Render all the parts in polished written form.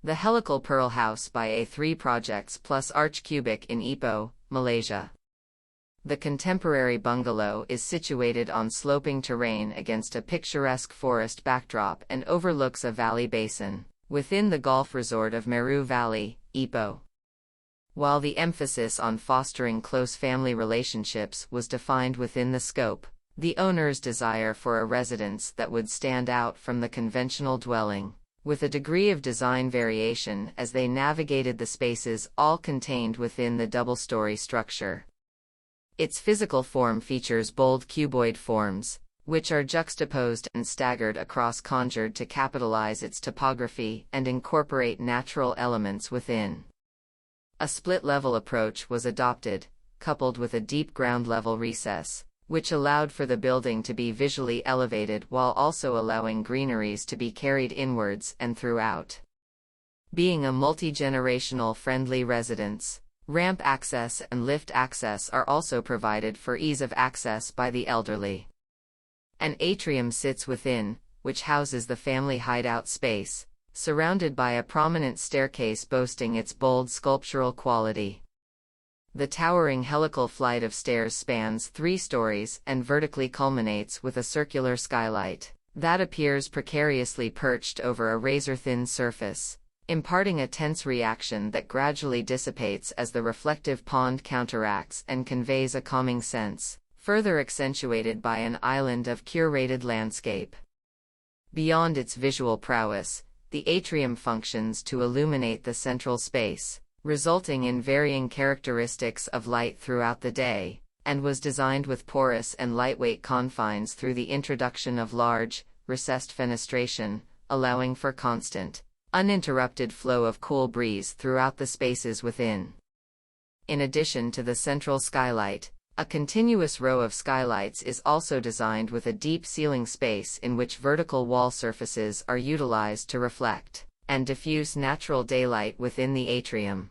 The Helical Pearl House by A3 Projects plus Archcubic in Ipoh, Malaysia. The contemporary bungalow is situated on sloping terrain against a picturesque forest backdrop and overlooks a valley basin, within the golf resort of Meru Valley, Ipoh. While the emphasis on fostering close family relationships was defined within the scope, the owner's desire for a residence that would stand out from the conventional dwelling, with a degree of design variation as they navigated the spaces all contained within the double-story structure. Its physical form features bold cuboid forms, which are juxtaposed and staggered across conjured to capitalize its topography and incorporate natural elements within. A split-level approach was adopted, coupled with a deep ground-level recess, which allowed for the building to be visually elevated while also allowing greeneries to be carried inwards and throughout. Being a multi-generational friendly residence, ramp access and lift access are also provided for ease of access by the elderly. An atrium sits within, which houses the family hideout space, surrounded by a prominent staircase boasting its bold sculptural quality. The towering helical flight of stairs spans 3 stories and vertically culminates with a circular skylight that appears precariously perched over a razor-thin surface, imparting a tense reaction that gradually dissipates as the reflective pond counteracts and conveys a calming sense, further accentuated by an island of curated landscape. Beyond its visual prowess, the atrium functions to illuminate the central space, resulting in varying characteristics of light throughout the day, and was designed with porous and lightweight confines through the introduction of large, recessed fenestration, allowing for constant, uninterrupted flow of cool breeze throughout the spaces within. In addition to the central skylight, a continuous row of skylights is also designed with a deep ceiling space in which vertical wall surfaces are utilized to reflect and diffuse natural daylight within the atrium.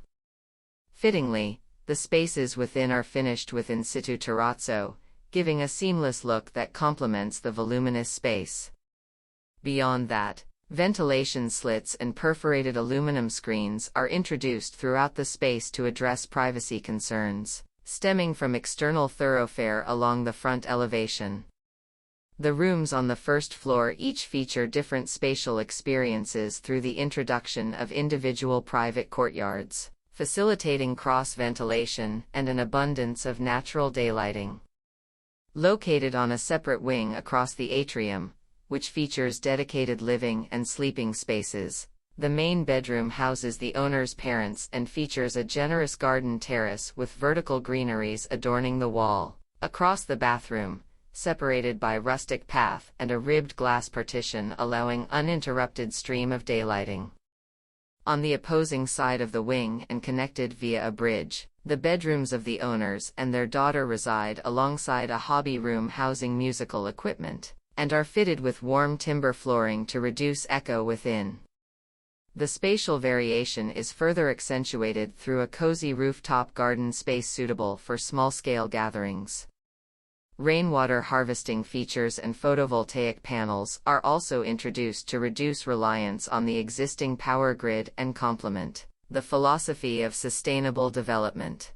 Fittingly, the spaces within are finished with in situ terrazzo, giving a seamless look that complements the voluminous space. Beyond that, ventilation slits and perforated aluminum screens are introduced throughout the space to address privacy concerns, stemming from external thoroughfare along the front elevation. The rooms on the first floor each feature different spatial experiences through the introduction of individual private courtyards, facilitating cross-ventilation and an abundance of natural daylighting. Located on a separate wing across the atrium, which features dedicated living and sleeping spaces, the main bedroom houses the owner's parents and features a generous garden terrace with vertical greeneries adorning the wall. Across the bathroom, separated by rustic path and a ribbed glass partition allowing uninterrupted stream of daylighting. On the opposing side of the wing and connected via a bridge, the bedrooms of the owners and their daughter reside alongside a hobby room housing musical equipment, and are fitted with warm timber flooring to reduce echo within. The spatial variation is further accentuated through a cozy rooftop garden space suitable for small-scale gatherings. Rainwater harvesting features and photovoltaic panels are also introduced to reduce reliance on the existing power grid and complement the philosophy of sustainable development.